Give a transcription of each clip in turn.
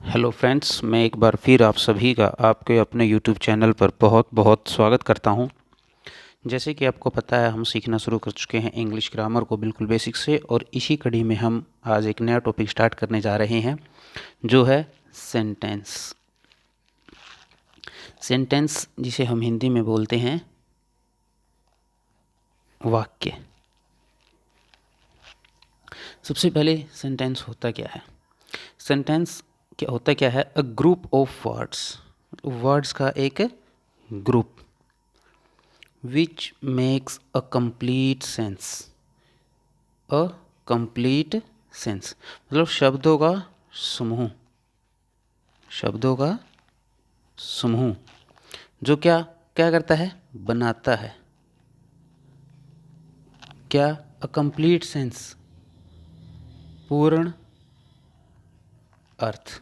Hello friends, मैं एक बार फिर आप सभी का आपके अपने यूट्यूब चैनल पर बहुत बहुत स्वागत करता हूं। जैसे कि आपको पता है, हम सीखना शुरू कर चुके हैं इंग्लिश ग्रामर को बिल्कुल बेसिक से, और इसी कड़ी में हम आज एक नया टॉपिक स्टार्ट करने जा रहे हैं जो है सेंटेंस। सेंटेंस जिसे हम हिंदी में बोलते हैं वाक्य। सबसे पहले सेंटेंस होता क्या है? सेंटेंस क्या होता क्या है? A group of words, words का एक group which makes a complete sense. A complete sense मतलब शब्दों का समूह, शब्दों का समूह जो क्या क्या करता है? बनाता है क्या? अ कंप्लीट सेंस, पूर्ण अर्थ।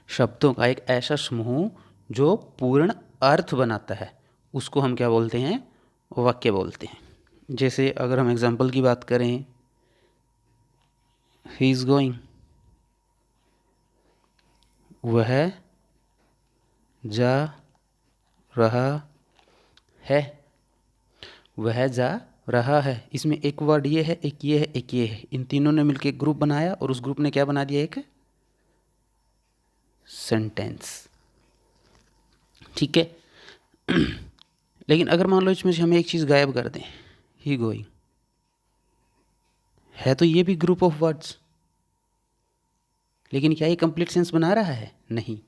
शब्दों का एक ऐसा समूह जो पूर्ण अर्थ बनाता है, उसको हम क्या बोलते हैं? वाक्य बोलते हैं। जैसे अगर हम एग्जाम्पल की बात करें, ही इज गोइंग, वह जा रहा है, वह जा रहा है। इसमें एक वर्ड ये है, एक ये है, एक ये है। इन तीनों ने मिलकर ग्रुप बनाया और उस ग्रुप ने क्या बना दिया? एक सेंटेंस। ठीक है। लेकिन अगर मान लो इसमें से हम एक चीज़ गायब कर दें, ही गोइंग, है तो ये भी ग्रुप ऑफ वर्ड्स, लेकिन क्या ये कंप्लीट सेंस बना रहा है? नहीं।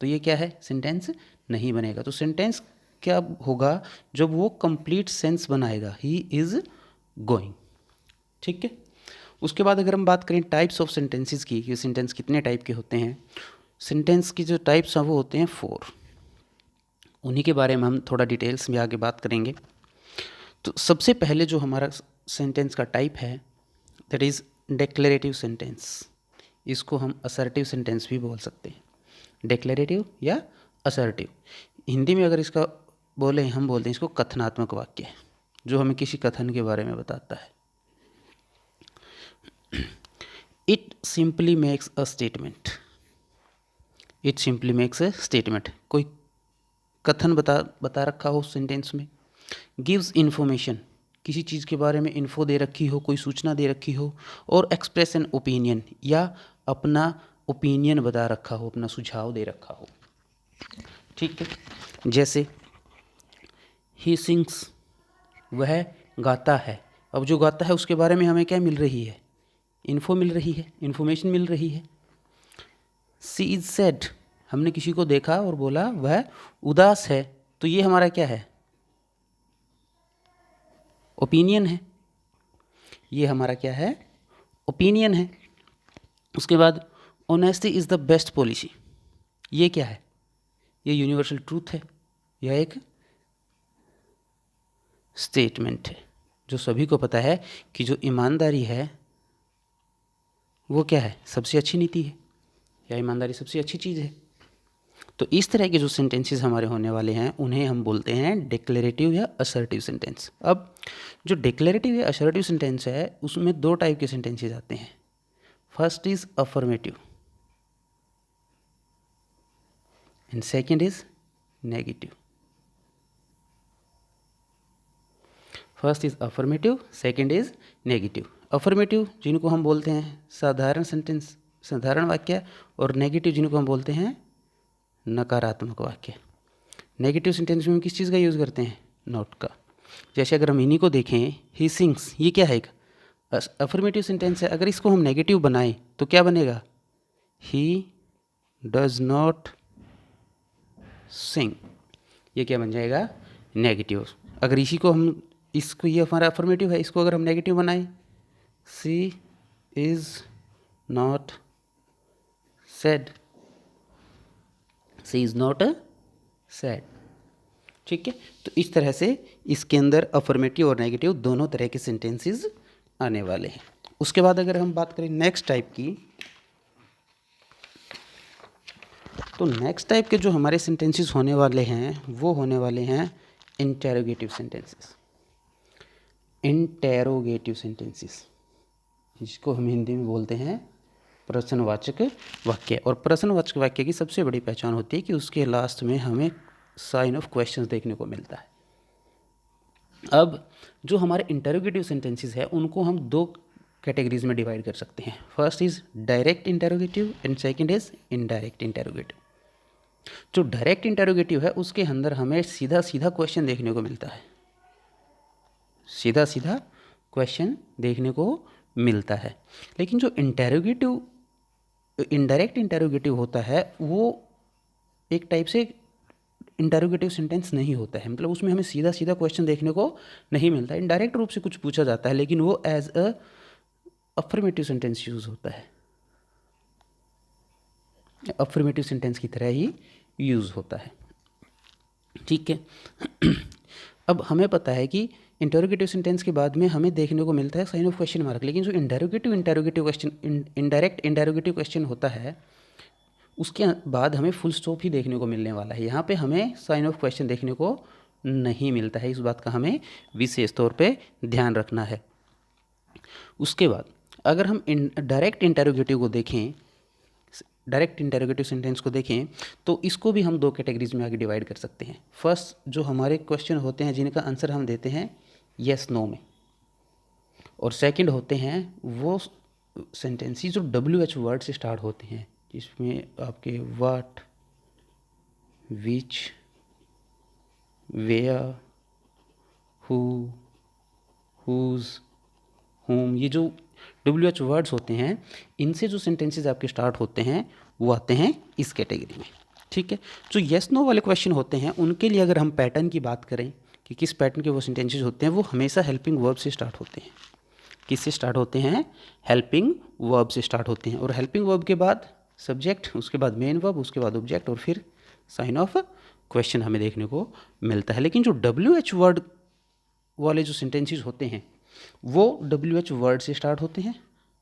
तो ये क्या है? सेंटेंस नहीं बनेगा। तो सेंटेंस क्या होगा? जब वो कंप्लीट सेंस बनाएगा, ही इज गोइंग। ठीक है। उसके बाद अगर हम बात करें टाइप्स ऑफ सेंटेंसेस की, कि सेंटेंस कितने टाइप के होते हैं, सेंटेंस की जो टाइप्स हैं वो होते हैं 4। उन्हीं के बारे में हम थोड़ा डिटेल्स में आगे बात करेंगे। तो सबसे पहले जो हमारा सेंटेंस का टाइप है, दैट इज़ डिक्लेरेटिव सेंटेंस। इसको हम असर्टिव सेंटेंस भी बोल सकते हैं, डिक्लेरेटिव या असर्टिव। हिंदी में अगर इसका बोले, हम बोलते हैं इसको कथनात्मक वाक्य, जो हमें किसी कथन के बारे में बताता है। It simply makes a statement, it simply makes a statement, कोई कथन बता रखा हो सेंटेंस में। गिव्स इन्फॉर्मेशन, किसी चीज़ के बारे में इन्फो दे रखी हो, कोई सूचना दे रखी हो। और एक्सप्रेस एन ओपिनियन, या अपना ओपिनियन बता रखा हो, अपना सुझाव दे रखा हो। ठीक है। जैसे ही सिंग्स, वह गाता है। अब जो गाता है उसके बारे में हमें क्या मिल रही है? इन्फो मिल रही है, इन्फॉर्मेशन मिल रही है। सी इज सैड, हमने किसी को देखा और बोला वह उदास है, तो ये हमारा क्या है? ओपिनियन है। ये हमारा क्या है? ओपिनियन है। उसके बाद honesty is the best policy, ये क्या है? ये यूनिवर्सल ट्रूथ है, यह एक स्टेटमेंट है जो सभी को पता है कि जो ईमानदारी है वो क्या है? सबसे अच्छी नीति है, या ईमानदारी सबसे अच्छी चीज़ है। तो इस तरह के जो सेंटेंसेस हमारे होने वाले हैं उन्हें हम बोलते हैं डिक्लेरेटिव या असर्टिव सेंटेंस। अब जो डिक्लेरेटिव या असर्टिव सेंटेंस है उसमें 2 टाइप के सेंटेंसेस आते हैं। First is affirmative and second is negative. First is affirmative, second is negative. Affirmative जिनको हम बोलते हैं साधारण सेंटेंस, साधारण वाक्य, और नेगेटिव जिनको हम बोलते हैं नकारात्मक वाक्य। नेगेटिव सेंटेंस में हम किस चीज़ का यूज़ करते हैं? नॉट का। जैसे अगर हम इन्हीं को देखें, ही सिंग्स, ये क्या है? एक अफर्मेटिव सेंटेंस है। अगर इसको हम नेगेटिव बनाएं तो क्या बनेगा? ही डज नॉट सिंग, ये क्या बन जाएगा? नेगेटिव। अगर इसी को हम, इसको, ये हमारा अफर्मेटिव है, इसको अगर हम नेगेटिव बनाएं, she is not sad, she is not sad. ठीक है। तो इस तरह से इसके अंदर अफर्मेटिव और नेगेटिव दोनों तरह के सेंटेंसेस आने वाले हैं। उसके बाद अगर हम बात करें नेक्स्ट टाइप की, तो नेक्स्ट टाइप के जो हमारे सेंटेंसेस होने वाले हैं वो होने वाले हैं इंटेरोगेटिव सेंटेंसेस। इंटेरोगेटिव सेंटेंसेस, जिसको हम हिंदी में बोलते हैं प्रश्नवाचक वाक्य। और प्रश्नवाचक वाक्य की सबसे बड़ी पहचान होती है कि उसके लास्ट में हमें साइन ऑफ क्वेश्चन देखने को मिलता है। अब जो हमारे इंटरोगेटिव सेंटेंसेस है उनको हम दो कैटेगरीज में डिवाइड कर सकते हैं। First is direct interrogative and second is indirect interrogative. जो डायरेक्ट इंटरोगेटिव है उसके अंदर हमें सीधा सीधा क्वेश्चन देखने को मिलता है, सीधा सीधा क्वेश्चन देखने को मिलता है। लेकिन जो इंटरोगेटिव इनडायरेक्ट इंटरोगेटिव होता है वो एक टाइप से इंटरोगेटिव सेंटेंस नहीं होता है, मतलब उसमें हमें सीधा सीधा क्वेश्चन देखने को नहीं मिलता है। इनडायरेक्ट रूप से कुछ पूछा जाता है लेकिन वो as a affirmative sentence use होता है, अफर्मेटिव सेंटेंस की तरह ही यूज होता है। ठीक है। अब हमें पता है कि इंटरोगेटिव सेंटेंस के बाद में हमें देखने को मिलता है साइन ऑफ क्वेश्चन मार्क, लेकिन जो interrogative question indirect interrogative question होता है उसके बाद हमें फुल स्टॉप ही देखने को मिलने वाला है। यहाँ पे हमें साइन ऑफ क्वेश्चन देखने को नहीं मिलता है, इस बात का हमें विशेष तौर पे ध्यान रखना है। उसके बाद अगर हम डायरेक्ट इंटरोगेटिव को देखें, डायरेक्ट इंटरोगेटिव सेंटेंस को देखें तो इसको भी हम दो कैटेगरीज में आगे डिवाइड कर सकते हैं। फर्स्ट जो हमारे क्वेश्चन होते हैं जिनका आंसर हम देते हैं यस नो में, और सेकंड होते हैं वो सेंटेंसेस जो WH वर्ड से स्टार्ट होते हैं, जिसमें आपके what, which, where, who, whose, whom, ये जो WH वर्ड्स होते हैं इनसे जो सेंटेंसेस आपके स्टार्ट होते हैं वो आते हैं इस कैटेगरी में। ठीक है। जो येस नो वाले क्वेश्चन होते हैं उनके लिए अगर हम पैटर्न की बात करें कि किस पैटर्न के वो सेंटेंसेस होते हैं, वो हमेशा हेल्पिंग वर्ब से स्टार्ट होते हैं। किससे स्टार्ट होते हैं? हेल्पिंग वर्ब से स्टार्ट होते हैं। और हेल्पिंग वर्ब के बाद सब्जेक्ट, उसके बाद मेन वर्ब, उसके बाद ऑब्जेक्ट और फिर साइन ऑफ क्वेश्चन हमें देखने को मिलता है। लेकिन जो WH वर्ड वाले जो सेंटेंसेस होते हैं वो WH वर्ड से स्टार्ट होते हैं,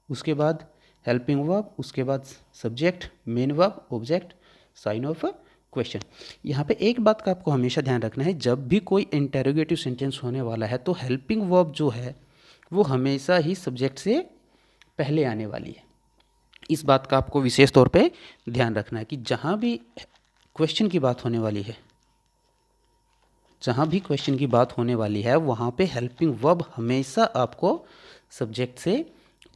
उसके बाद हेल्पिंग वर्ब, उसके बाद subject, main verb, object, sign of question. यहाँ पे एक बात का आपको हमेशा ध्यान रखना है, जब भी कोई इंटरोगेटिव सेंटेंस होने वाला है तो हेल्पिंग वर्ब जो है वो हमेशा ही सब्जेक्ट से पहले आने वाली है। इस बात का आपको विशेष तौर पे ध्यान रखना है कि जहाँ भी क्वेश्चन की बात होने वाली है, जहाँ भी क्वेश्चन की बात होने वाली है वहाँ पे हेल्पिंग वर्ब हमेशा आपको सब्जेक्ट से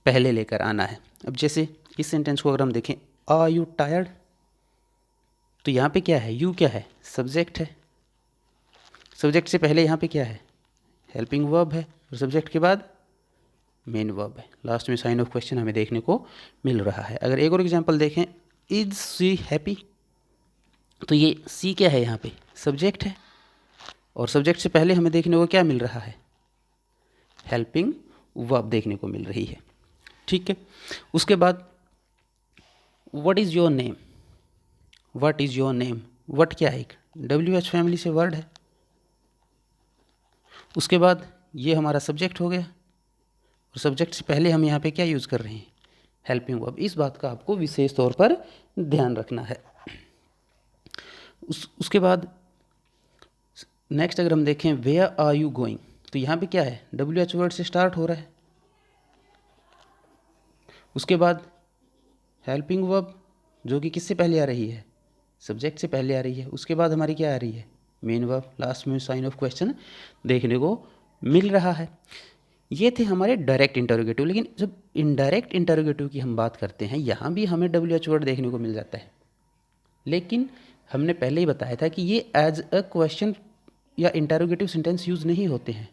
पहले लेकर आना है। अब जैसे इस सेंटेंस को अगर हम देखें, आर यू टायर्ड, तो यहाँ पे क्या है? यू क्या है? सब्जेक्ट है। सब्जेक्ट से पहले यहाँ पे क्या है? हेल्पिंग वर्ब है, और सब्जेक्ट के बाद मेन वर्ब है। लास्ट में साइन ऑफ क्वेश्चन हमें देखने को मिल रहा है। अगर एक और एग्जांपल देखें, इज सी हैप्पी, तो ये सी क्या है? यहाँ पे सब्जेक्ट है, और सब्जेक्ट से पहले हमें देखने को क्या मिल रहा है? हेल्पिंग वर्ब देखने को मिल रही है। ठीक है। उसके बाद what is your name, what is your name, what क्या है? एक WH फैमिली से वर्ड है। उसके बाद ये हमारा सब्जेक्ट हो गया, और सब्जेक्ट से पहले हम यहाँ पे क्या यूज़ कर रहे हैं? Helping verb. इस बात का आपको विशेष तौर पर ध्यान रखना है। उसके बाद नेक्स्ट अगर हम देखें, वेयर आर यू गोइंग, तो यहाँ पे क्या है? WH वर्ड से स्टार्ट हो रहा है। उसके बाद हेल्पिंग वर्ब जो कि किससे पहले आ रही है? सब्जेक्ट से पहले आ रही है। उसके बाद हमारी क्या आ रही है? Main verb. लास्ट में साइन ऑफ क्वेश्चन देखने को मिल रहा है। ये थे हमारे डायरेक्ट इंटरोगेटिव। लेकिन जब इनडायरेक्ट इंटरोगेटिव की हम बात करते हैं, यहाँ भी हमें WH वर्ड देखने को मिल जाता है, लेकिन हमने पहले ही बताया था कि ये एज अ क्वेश्चन या इंटरोगेटिव सेंटेंस यूज़ नहीं होते हैं।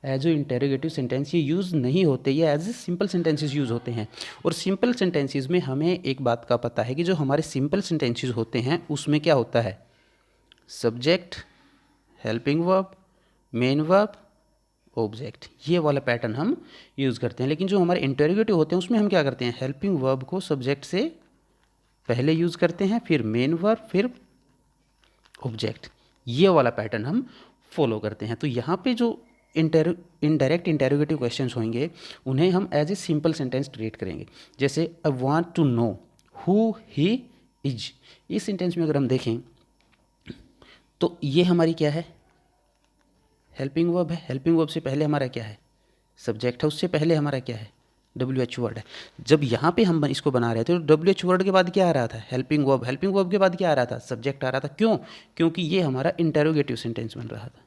एज ए इंटरोगेटिव सेंटेंस ये यूज़ नहीं होते, ये as a simple sentences use होते हैं। और सिंपल सेंटेंसेस में हमें एक बात का पता है कि जो हमारे सिंपल सेंटेंसेस होते हैं उसमें क्या होता है? Subject, helping verb, main verb, object, ये वाला पैटर्न हम यूज़ करते हैं। लेकिन जो हमारे इंटरोगेटिव होते हैं उसमें हम क्या करते हैं? हेल्पिंग वर्ब को सब्जेक्ट से पहले यूज़ करते हैं, फिर मेन वर्ब, फिर ऑब्जेक्ट, ये वाला पैटर्न हम फॉलो करते हैं। तो यहाँ पे जो इनडायरेक्ट इंटरोगेटिव क्वेश्चंस होंगे उन्हें हम as a simple sentence treat करेंगे। जैसे I want to know who he is, इस सेंटेंस में अगर हम देखें तो ये हमारी क्या है? हेल्पिंग वर्ब है। हेल्पिंग वर्ब से पहले हमारा क्या है? सब्जेक्ट है। उससे पहले हमारा क्या है? WH वर्ड है। जब यहाँ पे हम इसको बना रहे थे तो WH वर्ड के बाद क्या आ रहा था? Helping verb. हेल्पिंग वर्ब के बाद क्या आ रहा था? सब्जेक्ट आ रहा था। क्यों? क्योंकि ये हमारा इंटेरोगेटिव सेंटेंस बन रहा था।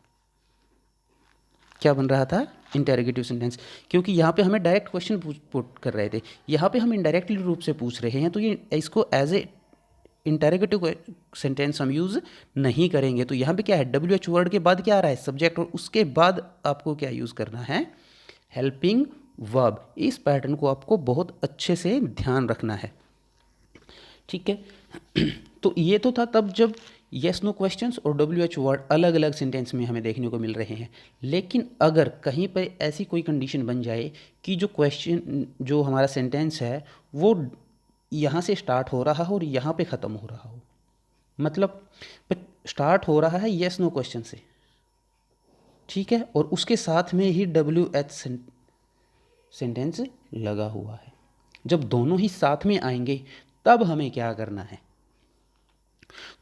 क्या बन रहा था? Interrogative sentence. क्योंकि यहाँ पे हमें डायरेक्ट क्वेश्चन पुट कर रहे थे, यहाँ पे हम इनडायरेक्टली रूप से पूछ रहे हैं, तो ये इसको एज ए इंटेरोगेटिव सेंटेंस हम यूज़ नहीं करेंगे। तो यहाँ पे क्या है? WH वर्ड के बाद क्या आ रहा है? सब्जेक्ट, और उसके बाद आपको क्या यूज़ करना है? Helping verb. इस पैटर्न को आपको बहुत अच्छे से ध्यान रखना है, ठीक है। तो ये तो था तब जब येस नो क्वेश्चंस और WH वर्ड अलग अलग सेंटेंस में हमें देखने को मिल रहे हैं। लेकिन अगर कहीं पर ऐसी कोई कंडीशन बन जाए कि जो क्वेश्चन, जो हमारा सेंटेंस है वो यहाँ से स्टार्ट हो रहा हो और यहाँ पे ख़त्म हो रहा हो, मतलब स्टार्ट हो रहा है येस नो क्वेश्चन से, ठीक है, और उसके साथ में ही WH सेंटेंस लगा हुआ है। जब दोनों ही साथ में आएंगे तब हमें क्या करना है?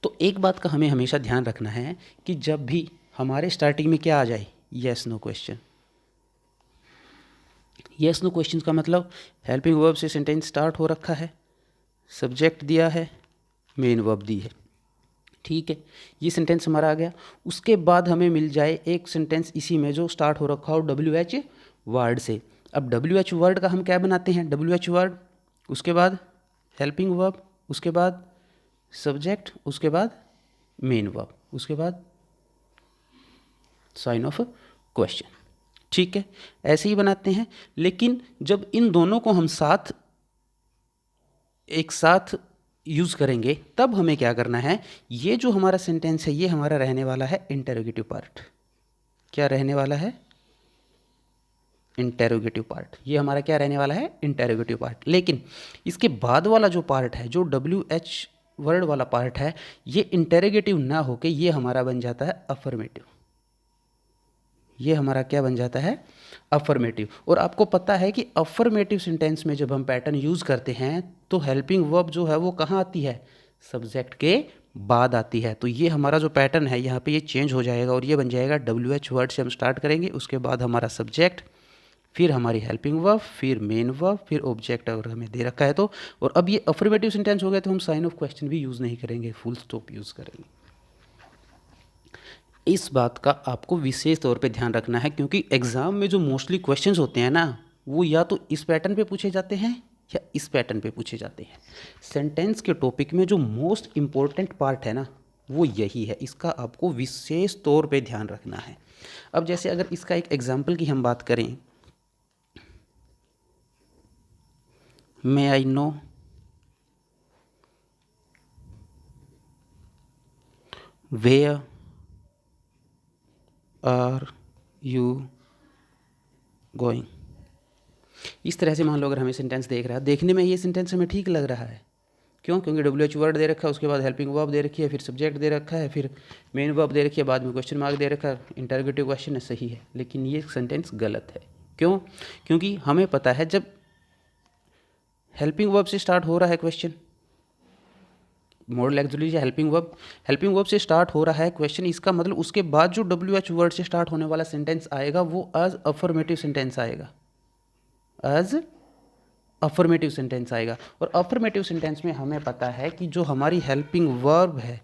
तो एक बात का हमें हमेशा ध्यान रखना है कि जब भी हमारे स्टार्टिंग में क्या आ जाए? Yes no question. Yes no question का मतलब हेल्पिंग वर्ब से सेंटेंस स्टार्ट हो रखा है, सब्जेक्ट दिया है, मेन वर्ब दी है, ठीक है, ये सेंटेंस हमारा आ गया। उसके बाद हमें मिल जाए एक सेंटेंस इसी में जो स्टार्ट हो रखा हो WH वर्ड से। अब WH वर्ड का हम क्या बनाते हैं? WH वर्ड, उसके बाद हेल्पिंग वर्ब, उसके बाद सब्जेक्ट, उसके बाद मेन वर्ब, उसके बाद साइन ऑफ क्वेश्चन, ठीक है, ऐसे ही बनाते हैं। लेकिन जब इन दोनों को हम एक साथ यूज़ करेंगे तब हमें क्या करना है? ये जो हमारा सेंटेंस है ये हमारा रहने वाला है इंटेरोगेटिव पार्ट। क्या रहने वाला है? Interrogative part. ये हमारा क्या रहने वाला है? Interrogative part. लेकिन इसके बाद वाला जो पार्ट है, जो WH वर्ड वाला पार्ट है, ये इंटेरोगेटिव ना होके ये हमारा बन जाता है अफर्मेटिव। ये हमारा क्या बन जाता है? अफर्मेटिव। और आपको पता है कि अफर्मेटिव सेंटेंस में जब हम पैटर्न यूज़ करते हैं तो हेल्पिंग वर्ब जो है वो कहाँ आती है? सब्जेक्ट के बाद आती है। तो ये हमारा जो पैटर्न है यहाँ पे ये चेंज हो जाएगा और ये बन जाएगा WH वर्ड से हम स्टार्ट करेंगे, उसके बाद हमारा सब्जेक्ट, फिर हमारी हेल्पिंग वर्ब, फिर मेन वर्ब, फिर ऑब्जेक्ट अगर हमें दे रखा है तो। और अब ये अफर्मेटिव सेंटेंस हो गया तो हम साइन ऑफ क्वेश्चन भी यूज़ नहीं करेंगे, फुल स्टॉप यूज़ करेंगे। इस बात का आपको विशेष तौर पे ध्यान रखना है, क्योंकि एग्ज़ाम में जो मोस्टली क्वेश्चंस होते हैं ना, वो या तो इस पैटर्न पे पूछे जाते हैं या इस पैटर्न पे पूछे जाते हैं। सेंटेंस के टॉपिक में जो मोस्ट इम्पोर्टेंट पार्ट है ना, वो यही है। इसका आपको विशेष तौर पे ध्यान रखना है। अब जैसे अगर इसका एक एग्जाम्पल की हम बात करें, may I know where are you going. इस तरह से मान लो अगर हमें सेंटेंस देख रहा है, देखने में ये सेंटेंस हमें ठीक लग रहा है। क्यों? क्योंकि WH वर्ड दे रखा है, उसके बाद हेल्पिंग वर्ब दे रखी है, फिर सब्जेक्ट दे रखा है, फिर मेन वर्ब दे रखी है, बाद में क्वेश्चन मार्क दे रखा है, इंटरोगेटिव क्वेश्चन है, सही है। लेकिन ये सेंटेंस गलत है। क्यों? क्योंकि हमें पता है जब हेल्पिंग वर्ब से स्टार्ट हो रहा है question, model actually helping verb से स्टार्ट हो रहा है क्वेश्चन, इसका मतलब उसके बाद जो WH वर्ड से स्टार्ट होने वाला सेंटेंस आएगा वो एज अफर्मेटिव सेंटेंस आएगा, एज अफर्मेटिव सेंटेंस आएगा। और अफर्मेटिव सेंटेंस में हमें पता है कि जो हमारी हेल्पिंग वर्ब है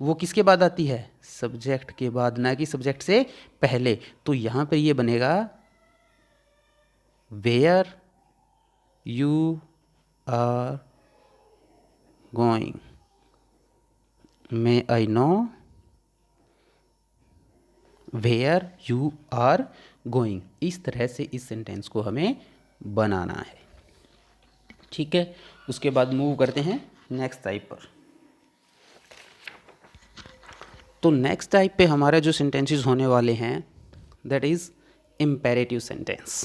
वो किसके बाद आती है? सब्जेक्ट के बाद, ना कि सब्जेक्ट से पहले। तो यहाँ पे ये बनेगा where you are going, may I know where you are going. इस तरह से इस सेंटेंस को हमें बनाना है, ठीक है। उसके बाद मूव करते हैं नेक्स्ट टाइप पर। तो नेक्स्ट टाइप पे हमारे जो सेंटेंसेस होने वाले हैं that is imperative sentence,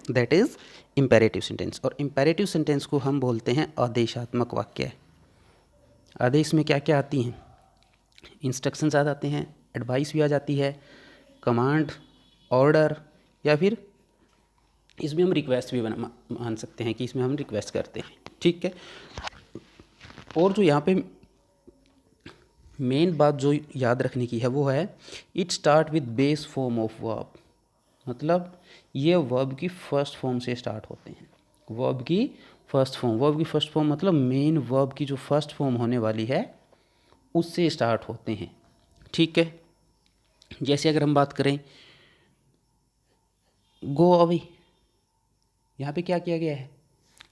that is imperative sentence. और इम्पेरेटिव सेंटेंस को हम बोलते हैं आदेशात्मक वाक्य। आदेश में क्या क्या आती हैं? इंस्ट्रक्शंस आ जाते हैं, एडवाइस भी आ जाती है, कमांड, ऑर्डर, या फिर इसमें हम रिक्वेस्ट भी मान सकते हैं कि इसमें हम रिक्वेस्ट करते हैं, ठीक है। और जो यहाँ पे मेन बात जो याद रखने की है वो है it start with base form of verb, मतलब ये वर्ब की फर्स्ट फॉर्म से स्टार्ट होते हैं। वर्ब की फर्स्ट फॉर्म, वर्ब की फर्स्ट फॉर्म मतलब मेन वर्ब की जो फर्स्ट फॉर्म होने वाली है उससे स्टार्ट होते हैं, ठीक है। जैसे अगर हम बात करें गो अवे, यहाँ पे क्या किया गया है,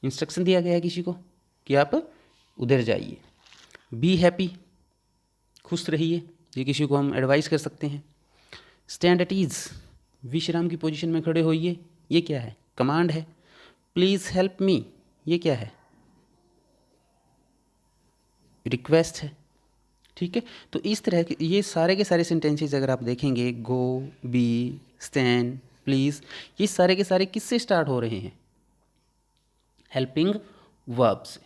इंस्ट्रक्शन दिया गया है किसी को कि आप उधर जाइए। बी हैप्पी, खुश रहिए, ये किसी को हम एडवाइस कर सकते हैं। स्टैंड एट ईज, विश्राम की पोजीशन में खड़े होइए, ये क्या है, कमांड है। प्लीज़ हेल्प मी, ये क्या है, रिक्वेस्ट है, ठीक है। तो इस तरह के ये सारे के सारे सेंटेंसेस अगर आप देखेंगे, गो, बी, स्टैंड, प्लीज़, ये सारे के सारे किससे स्टार्ट हो रहे हैं, हेल्पिंग वर्ब से,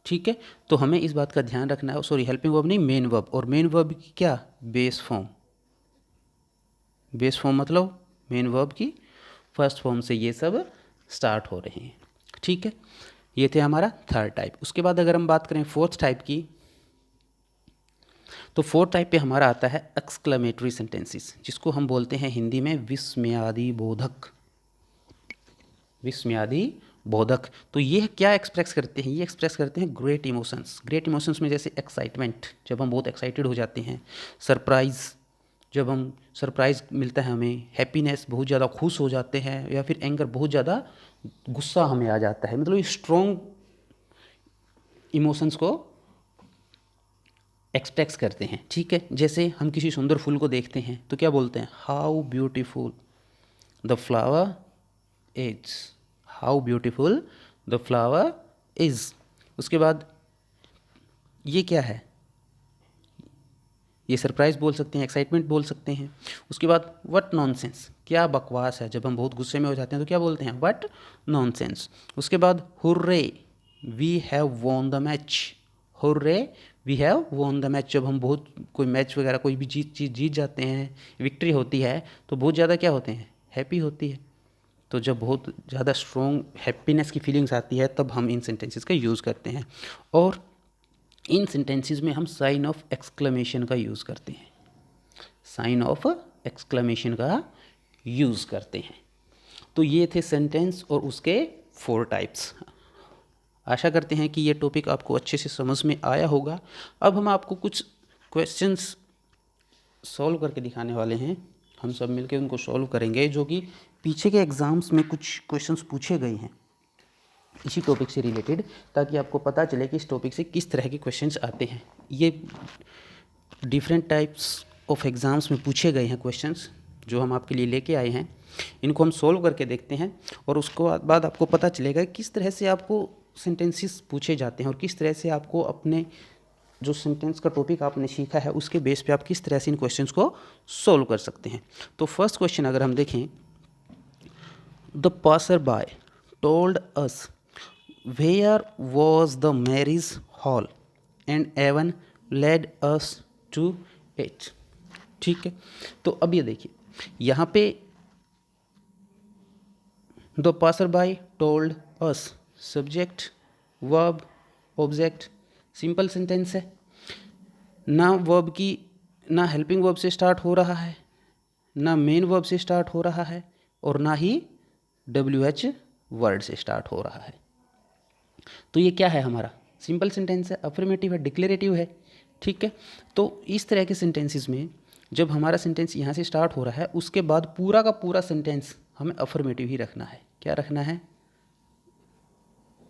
ठीक है। तो हमें इस बात का ध्यान रखना है, सॉरी हेल्पिंग वर्ब नहीं, मेन वर्ब, और मेन वर्ब की क्या, बेस फॉर्म, बेस फॉर्म मतलब मेन वर्ब की फर्स्ट फॉर्म से ये सब स्टार्ट हो रहे हैं, ठीक है। ये थे हमारा थर्ड टाइप। उसके बाद अगर हम बात करें फोर्थ टाइप की, तो फोर्थ टाइप पे हमारा आता है एक्सक्लेमेटरी सेंटेंसेस, जिसको हम बोलते हैं हिंदी में विस्मयादि बोधक, विस्मयादि बोधक। तो ये क्या एक्सप्रेस करते हैं, ये एक्सप्रेस करते हैं ग्रेट इमोशंस। ग्रेट इमोशंस में जैसे एक्साइटमेंट, जब हम बहुत एक्साइटेड हो जाते हैं, सरप्राइज़, जब हम सरप्राइज़ मिलता है हमें, हैप्पीनेस, बहुत ज़्यादा खुश हो जाते हैं, या फिर एंगर, बहुत ज़्यादा गुस्सा हमें आ जाता है, मतलब ये स्ट्रॉन्ग इमोशंस को एक्सप्रेस करते हैं, ठीक है। जैसे हम किसी सुंदर फूल को देखते हैं तो क्या बोलते हैं, how beautiful the flower is, how beautiful the flower is. उसके बाद ये क्या है, ये सरप्राइज बोल सकते हैं, एक्साइटमेंट बोल सकते हैं। उसके बाद व्हाट नॉनसेंस, क्या बकवास है, जब हम बहुत गुस्से में हो जाते हैं तो क्या बोलते हैं, व्हाट नॉनसेंस। उसके बाद hurray, we have won the match, hurray we have won the match, जब हम बहुत कोई मैच वगैरह कोई भी चीज़ जीत जाते हैं, विक्ट्री होती है, तो बहुत ज़्यादा क्या होते हैं, हैप्पी होती है। तो जब बहुत ज़्यादा स्ट्रॉन्ग हैप्पीनेस की फीलिंग्स आती है तब हम इन सेंटेंसेस का यूज़ करते हैं। और इन सेंटेंसेस में हम साइन ऑफ एक्सक्लेमेशन का यूज़ करते हैं, साइन ऑफ एक्सक्लेमेशन का यूज़ करते हैं। तो ये थे सेंटेंस और उसके 4 टाइप्स। आशा करते हैं कि ये टॉपिक आपको अच्छे से समझ में आया होगा। अब हम आपको कुछ क्वेश्चंस सॉल्व करके दिखाने वाले हैं, हम सब मिलकर उनको सॉल्व करेंगे, जो कि पीछे के एग्ज़ाम्स में कुछ क्वेश्चंस पूछे गए हैं इसी टॉपिक से रिलेटेड, ताकि आपको पता चले कि इस टॉपिक से किस तरह के क्वेश्चंस आते हैं। ये डिफरेंट टाइप्स ऑफ एग्ज़ाम्स में पूछे गए हैं क्वेश्चंस, जो हम आपके लिए लेके आए हैं। इनको हम सोल्व करके देखते हैं और उसको बाद आपको पता चलेगा किस तरह से आपको सेंटेंसेस पूछे जाते हैं और किस तरह से आपको अपने जो सेंटेंस का टॉपिक आपने सीखा है उसके बेस पे आप किस तरह से इन क्वेश्चंस को सोल्व कर सकते हैं। तो फर्स्ट क्वेश्चन अगर हम देखें, the passer by told us where was the marriage hall and even led us to it, ठीक है। तो अब ये देखिए यहाँ पे the passer by told us, subject, verb, object, simple sentence है, ना वर्ब की, ना हेल्पिंग वर्ब से स्टार्ट हो रहा है, ना मेन वर्ब से स्टार्ट हो रहा है, और ना ही WH वर्ड से स्टार्ट हो रहा है। तो ये क्या है, हमारा सिंपल सेंटेंस है, अफर्मेटिव है, डिक्लेरेटिव है, ठीक है। तो इस तरह के सेंटेंसेस में जब हमारा सेंटेंस यहाँ से स्टार्ट हो रहा है, उसके बाद पूरा का पूरा सेंटेंस हमें अफर्मेटिव ही रखना है। क्या रखना है,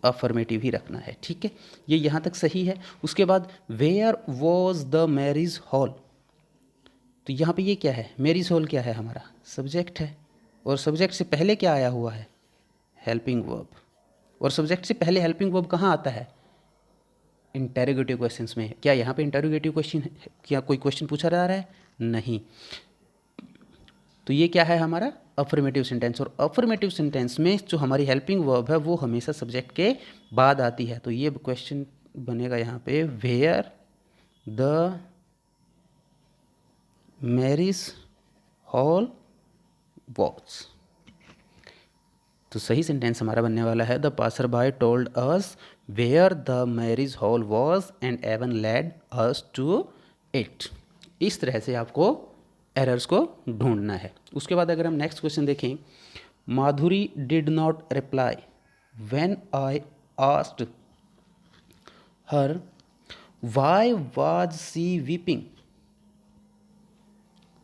अफर्मेटिव ही रखना है, ठीक है। ये यहाँ तक सही है। उसके बाद where was the marriage hall, तो यहाँ पे ये क्या है, मैरिज हॉल क्या है, हमारा सब्जेक्ट है, और सब्जेक्ट से पहले क्या आया हुआ है, हेल्पिंग वर्ब, और सब्जेक्ट से पहले हेल्पिंग वर्ब कहाँ आता है, इंटेरोगेटिव क्वेश्चंस में। क्या यहाँ पे इंटेरोगेटिव क्वेश्चन है, क्या कोई क्वेश्चन पूछा जा रहा है, नहीं। तो ये क्या है, हमारा अफर्मेटिव सेंटेंस, और अफर्मेटिव सेंटेंस में जो हमारी हेल्पिंग वर्ब है वो हमेशा सब्जेक्ट के बाद आती है। तो ये क्वेश्चन बनेगा यहाँ पे, where the marriage hall was. तो सही सेंटेंस हमारा बनने वाला है, the passer by told us where the marriage hall was and even led us to it. इस तरह से आपको एरर्स को ढूंढना है। उसके बाद अगर हम नेक्स्ट क्वेश्चन देखें, Madhuri did not reply when I asked her why was she weeping.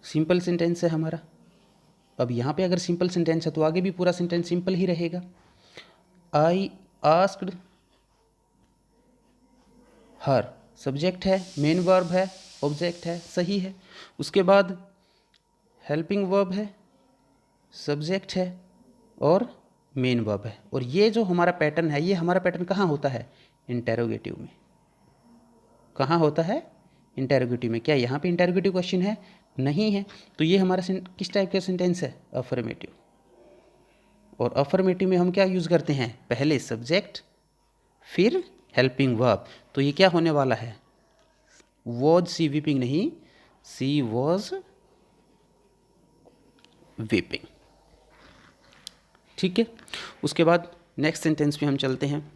Simple sentence है हमारा। अब यहाँ पे अगर सिंपल सेंटेंस है तो आगे भी पूरा सेंटेंस सिंपल ही रहेगा। आई आस्क्ड हर, सब्जेक्ट है, मेन वर्ब है, ऑब्जेक्ट है, सही है। उसके बाद हेल्पिंग वर्ब है, सब्जेक्ट है और मेन वर्ब है। और ये जो हमारा पैटर्न है, ये हमारा पैटर्न कहाँ होता है? इंटेरोगेटिव में। कहाँ होता है? इंटेरोगेटिव में। क्या यहाँ पे इंटेरोगेटिव क्वेश्चन है? नहीं है। तो ये हमारा किस टाइप का सेंटेंस है? अफर्मेटिव। और अफर्मेटिव में हम क्या यूज़ करते हैं? पहले सब्जेक्ट फिर हेल्पिंग वर्ब। तो ये क्या होने वाला है? वॉज सी वीपिंग नहीं, सी वॉज वीपिंग। ठीक है। उसके बाद नेक्स्ट सेंटेंस पे हम चलते हैं।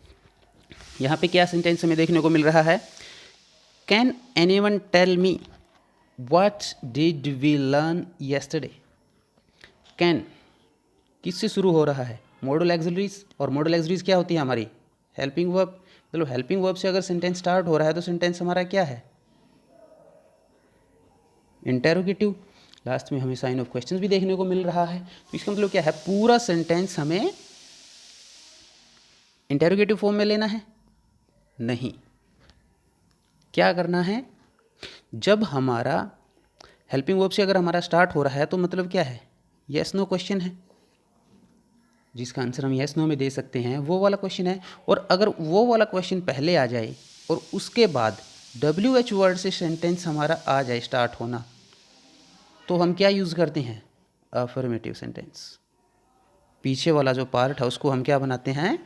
यहाँ पे क्या सेंटेंस हमें देखने को मिल रहा है? Can anyone tell me what did we learn yesterday. Can किससे शुरू हो रहा है? Modal auxiliaries. और मॉडल ऑक्सिलरीज क्या होती है हमारी? Helping verb. मतलब हेल्पिंग वर्ब से अगर सेंटेंस स्टार्ट हो रहा है तो सेंटेंस हमारा क्या है? इंटेरोगेटिव। लास्ट में हमें साइन ऑफ क्वेश्चंस भी देखने को मिल रहा है। तो इसका मतलब क्या है? पूरा सेंटेंस हमें इंटेरोगेटिव फॉर्म में लेना है? नहीं। क्या करना है? जब हमारा हेल्पिंग वर्ब से अगर हमारा स्टार्ट हो रहा है तो मतलब क्या है? यस नो क्वेश्चन है, जिसका आंसर हम यस नो में दे सकते हैं, वो वाला क्वेश्चन है। और अगर वो वाला क्वेश्चन पहले आ जाए और उसके बाद WH वर्ड से सेंटेंस हमारा आ जाए स्टार्ट होना, तो हम क्या यूज़ करते हैं? Affirmative sentence. पीछे वाला जो पार्ट है उसको हम क्या बनाते हैं?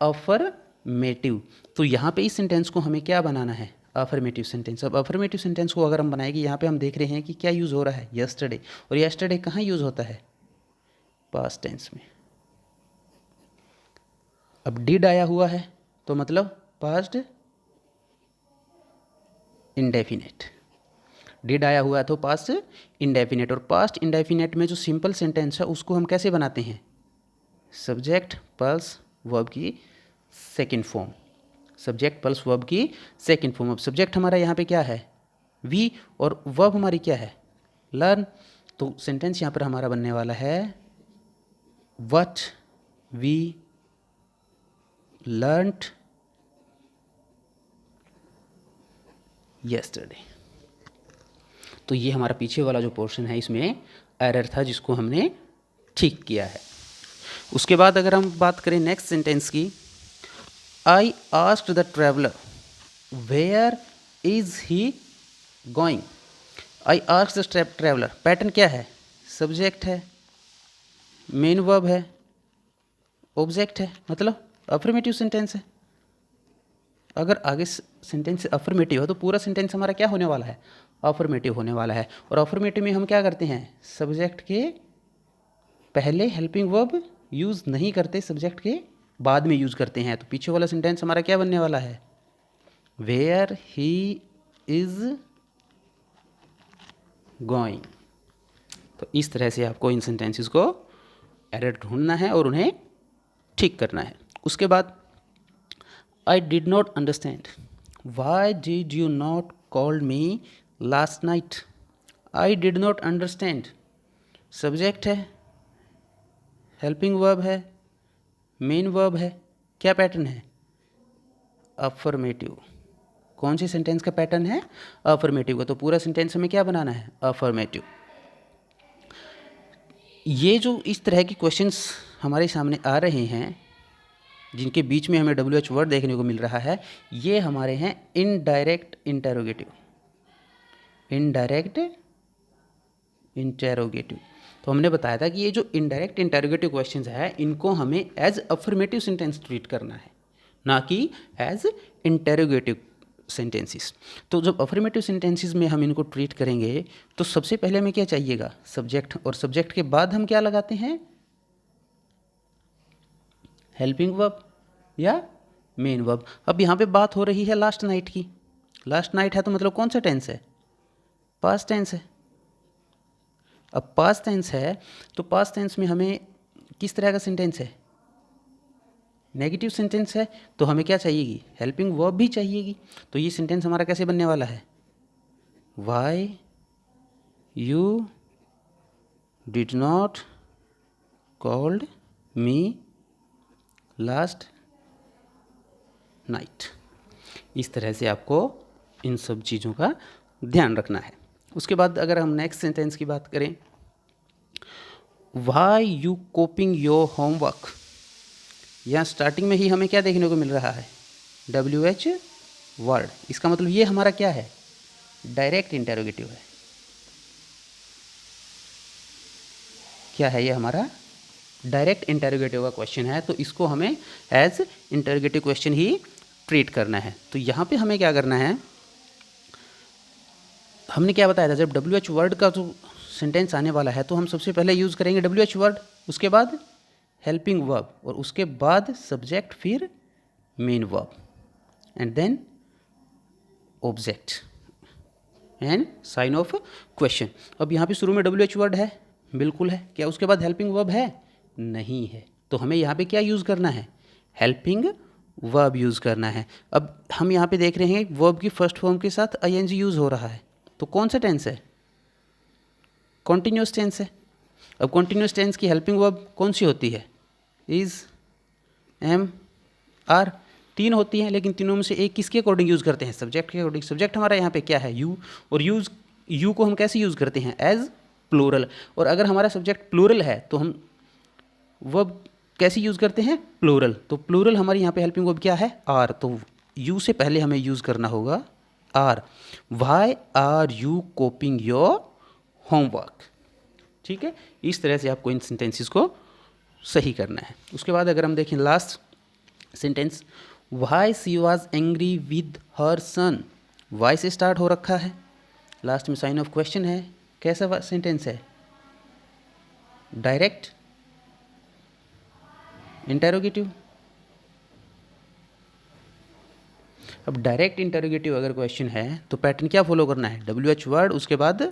अफर्मेटिव। तो यहाँ पे इस सेंटेंस को हमें क्या बनाना है? Affirmative sentence. अब अफर्मेटिव सेंटेंस को अगर हम बनाएंगे, यहाँ पे हम देख रहे हैं कि क्या यूज़ हो रहा है? यस्टरडे। और यस्टरडे कहाँ यूज़ होता है? पास्ट टेंस में। अब डिड आया हुआ है तो मतलब पास्ट इंडेफिनेट। डिड आया हुआ है तो पास्ट इंडेफिनेट। और पास्ट इंडेफिनेट में जो सिंपल सेंटेंस है उसको हम कैसे बनाते हैं? सब्जेक्ट प्लस वर्ब की second form. Subject plus verb की सेकंड फॉर्म। अब सब्जेक्ट हमारा यहाँ पे क्या है? वी। और वर्ब हमारी क्या है? लर्न। तो सेंटेंस यहाँ पर हमारा बनने वाला है व्हाट वी लर्नड येस्टरडे। तो ये हमारा पीछे वाला जो पोर्शन है इसमें एरर था जिसको हमने ठीक किया है। उसके बाद अगर हम बात करें नेक्स्ट सेंटेंस की, I asked the traveller where is he going. I asked the traveller, pattern क्या है? सब्जेक्ट है, मेन वर्ब है, ऑब्जेक्ट है, मतलब अफर्मेटिव सेंटेंस है। अगर आगे सेंटेंस अफर्मेटिव है तो पूरा सेंटेंस हमारा क्या होने वाला है? अफर्मेटिव होने वाला है। और अफर्मेटिव में हम क्या करते हैं? सब्जेक्ट के पहले हेल्पिंग वर्ब यूज़ नहीं करते, सब्जेक्ट के बाद में यूज़ करते हैं। तो पीछे वाला सेंटेंस हमारा क्या बनने वाला है? Where he is going. तो इस तरह से आपको इन सेंटेंसेस को एरर ढूंढना है और उन्हें ठीक करना है। उसके बाद I did not understand why did you not called me last night. I did not understand, subject है, हेल्पिंग वर्ब है, मेन वर्ब है, क्या पैटर्न है? अफर्मेटिव। कौन सी सेंटेंस का पैटर्न है? अफर्मेटिव का। तो पूरा सेंटेंस हमें क्या बनाना है? अफर्मेटिव। ये जो इस तरह के क्वेश्चंस हमारे सामने आ रहे हैं जिनके बीच में हमें WH वर्ड देखने को मिल रहा है, ये हमारे हैं इनडायरेक्ट इंटेरोगेटिव। Indirect interrogative. तो हमने बताया था कि ये जो इनडायरेक्ट इंटेरोगेटिव क्वेश्चंस है इनको हमें एज अफर्मेटिव सेंटेंस ट्रीट करना है, ना कि एज इंटेरोगेटिव सेंटेंसेस। तो जब अफर्मेटिव सेंटेंसेस में हम इनको ट्रीट करेंगे तो सबसे पहले हमें क्या चाहिएगा? सब्जेक्ट। और सब्जेक्ट के बाद हम क्या लगाते हैं? हेल्पिंग वर्ब या मेन वर्ब। अब यहाँ पे बात हो रही है लास्ट नाइट की। लास्ट नाइट है तो मतलब कौन सा टेंस है? पास्ट टेंस है। अब पास्ट टेंस है तो पास्ट टेंस में हमें किस तरह का सेंटेंस है? नेगेटिव सेंटेंस है तो हमें क्या चाहिएगी, हेल्पिंग वर्ब भी चाहिएगी। तो ये सेंटेंस हमारा कैसे बनने वाला है, why you did not called me last night. इस तरह से आपको इन सब चीज़ों का ध्यान रखना है। उसके बाद अगर हम नेक्स्ट सेंटेंस की बात करें, why you copying your homework, यहाँ स्टार्टिंग में ही हमें क्या देखने को मिल रहा है, WH वर्ड। इसका मतलब ये हमारा क्या है, डायरेक्ट इंटेरोगेटिव है। क्या है ये हमारा, डायरेक्ट इंटेरोगेटिव का क्वेश्चन है, तो इसको हमें एज इंटेरोगेटिव क्वेश्चन ही ट्रीट करना है। तो यहाँ पे हमें क्या करना है, हमने क्या बताया था, जब WH वर्ड का जो सेंटेंस आने वाला है तो हम सबसे पहले यूज़ करेंगे WH वर्ड, उसके बाद हेल्पिंग वर्ब, और उसके बाद सब्जेक्ट, फिर main verb, and then object and sign of question. अब यहाँ पे शुरू में WH वर्ड है, बिल्कुल है। क्या उसके बाद हेल्पिंग वर्ब है, नहीं है। तो हमें यहाँ पे क्या यूज़ करना है, हेल्पिंग वर्ब यूज़ करना है। अब हम यहाँ पे देख रहे हैं वर्ब की फर्स्ट फॉर्म के साथ ING यूज़ हो रहा है, तो कौन सा टेंस है, कॉन्टिन्यूस टेंस है। अब कॉन्टिन्यूस टेंस की हेल्पिंग वर्ब कौन सी होती है, इज़, एम, आर, तीन होती हैं, लेकिन तीनों में से एक किसके अकॉर्डिंग यूज़ करते हैं, सब्जेक्ट के अकॉर्डिंग। सब्जेक्ट हमारा यहाँ पे क्या है, यू, और यू को हम कैसे यूज़ करते हैं, एज प्लूरल। और अगर हमारा सब्जेक्ट प्लूरल है तो हम वर्ब कैसे यूज़ करते हैं, प्लूरल। तो प्लूरल हमारी यहाँ पे हेल्पिंग वर्ब क्या है, आर। तो यू से पहले हमें यूज़ करना होगा are. Why are you copying your homework. ठीक है, इस तरह से आपको इन सेंटेंसेस को सही करना है। उसके बाद अगर हम देखें last sentence, why she was angry with her son. Why से स्टार्ट हो रखा है, लास्ट में साइन ऑफ क्वेश्चन है। कैसा सेंटेंस है, डायरेक्ट इंटेरोगेटिव। अब डायरेक्ट इंटेरोगेटिव अगर क्वेश्चन है तो पैटर्न क्या फॉलो करना है, WH वर्ड, उसके बाद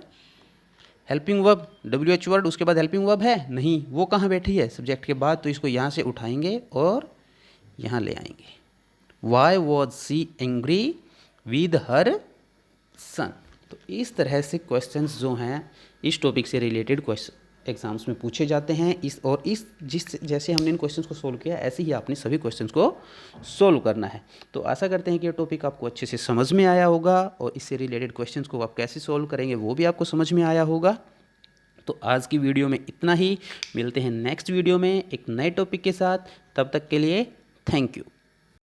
हेल्पिंग वर्ब, WH वर्ड, उसके बाद हेल्पिंग वर्ब है नहीं, वो कहाँ बैठी है, सब्जेक्ट के बाद। तो इसको यहाँ से उठाएंगे और यहाँ ले आएंगे। Why was she angry with her son. तो इस तरह से क्वेश्चंस जो हैं इस टॉपिक से रिलेटेड क्वेश्चन एग्जाम्स में पूछे जाते हैं। जिस जैसे हमने इन क्वेश्चंस को सोल्व किया, ऐसे ही आपने सभी क्वेश्चंस को सोल्व करना है। तो आशा करते हैं कि ये टॉपिक आपको अच्छे से समझ में आया होगा, और इससे रिलेटेड क्वेश्चंस को आप कैसे सोल्व करेंगे वो भी आपको समझ में आया होगा। तो आज की वीडियो में इतना ही, मिलते हैं नेक्स्ट वीडियो में एक नए टॉपिक के साथ। तब तक के लिए थैंक यू।